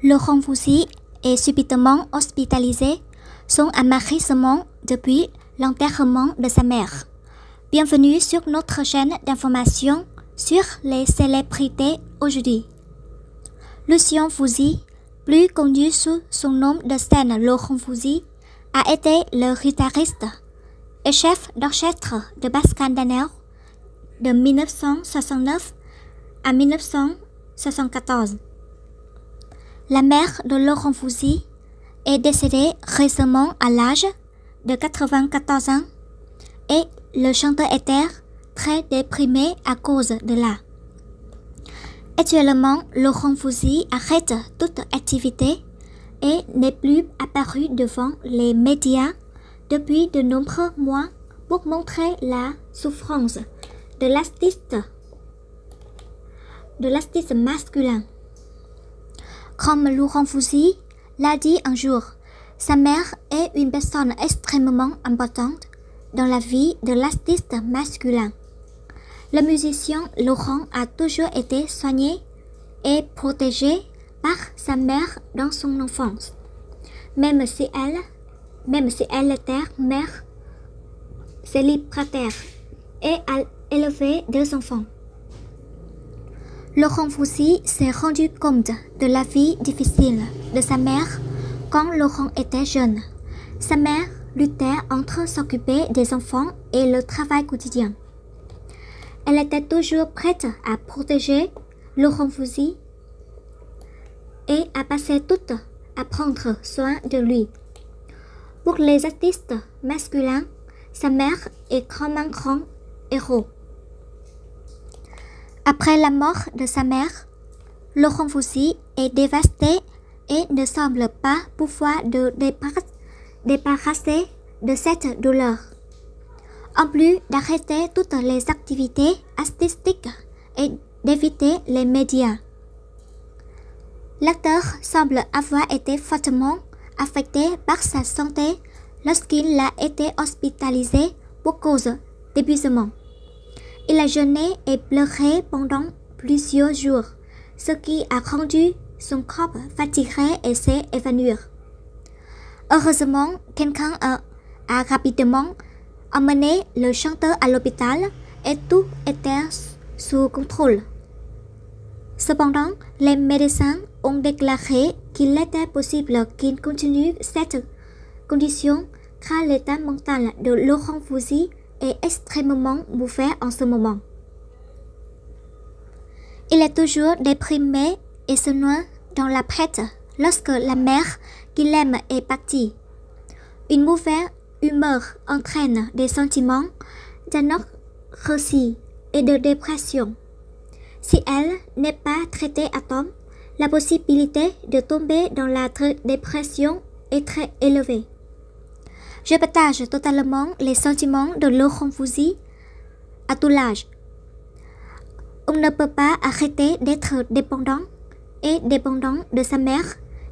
Laurent Voulzy est subitement hospitalisé, son amarissement depuis l'enterrement de sa mère. Bienvenue sur notre chaîne d'information sur les célébrités aujourd'hui. Lucien Voulzy, plus connu sous son nom de scène Laurent Voulzy, a été le guitariste et chef d'orchestre de Pascal Danel de 1969 à 1974. La mère de Laurent Voulzy est décédée récemment à l'âge de 94 ans et le chanteur était très déprimé à cause de là. Actuellement, Laurent Voulzy arrête toute activité et n'est plus apparu devant les médias depuis de nombreux mois pour montrer la souffrance de l'artiste masculin. Comme Laurent Voulzy l'a dit un jour, sa mère est une personne extrêmement importante dans la vie de l'artiste masculin. Le musicien Laurent a toujours été soigné et protégé par sa mère dans son enfance, même si elle était mère célibataire et a élevé 2 enfants. Laurent Voulzy s'est rendu compte de la vie difficile de sa mère quand Laurent était jeune. Sa mère luttait entre s'occuper des enfants et le travail quotidien. Elle était toujours prête à protéger Laurent Voulzy et à passer toute à prendre soin de lui. Pour les artistes masculins, sa mère est comme un grand héros. Après la mort de sa mère, Laurent Voulzy est dévasté et ne semble pas pouvoir se débarrasser de cette douleur. En plus d'arrêter toutes les activités artistiques et d'éviter les médias, l'acteur semble avoir été fortement affecté par sa santé lorsqu'il a été hospitalisé pour cause d'épuisement. Il a jeûné et pleuré pendant plusieurs jours, ce qui a rendu son corps fatigué et s'est évanoui. Heureusement, quelqu'un a rapidement emmené le chanteur à l'hôpital et tout était sous contrôle. Cependant, les médecins ont déclaré qu'il était possible qu'il continue cette condition car l'état mental de Laurent Voulzy est extrêmement mauvais en ce moment. Il est toujours déprimé et se noie dans la presse lorsque la mère qu'il aime est partie. Une mauvaise humeur entraîne des sentiments d'anorexie et de dépression. Si elle n'est pas traitée à temps, la possibilité de tomber dans la dépression est très élevée. Je partage totalement les sentiments de Laurent Voulzy à tout l'âge. On ne peut pas arrêter d'être dépendant de sa mère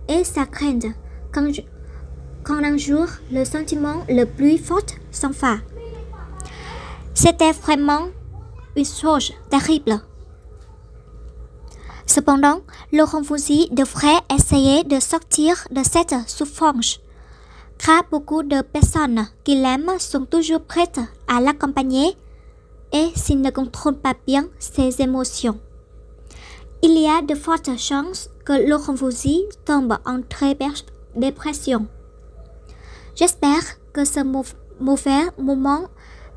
et sa crainte quand un jour le sentiment le plus fort s'en va. C'était vraiment une chose terrible. Cependant, Laurent Voulzy devrait essayer de sortir de cette souffrance, car beaucoup de personnes qui l'aiment sont toujours prêtes à l'accompagner et s'il ne contrôle pas bien ses émotions. Il y a de fortes chances que Laurent Voulzy tombe en très dépression. J'espère que ce mauvais moment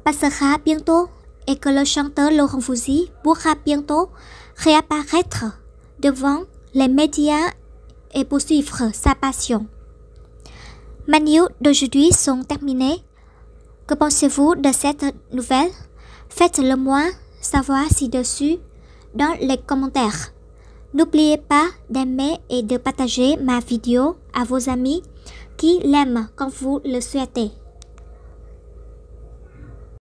passera bientôt et que le chanteur Laurent Voulzy pourra bientôt réapparaître devant les médias et poursuivre sa passion. Mes news d'aujourd'hui sont terminées. Que pensez-vous de cette nouvelle? Faites-le moi savoir ci-dessus dans les commentaires. N'oubliez pas d'aimer et de partager ma vidéo à vos amis qui l'aiment comme vous le souhaitez.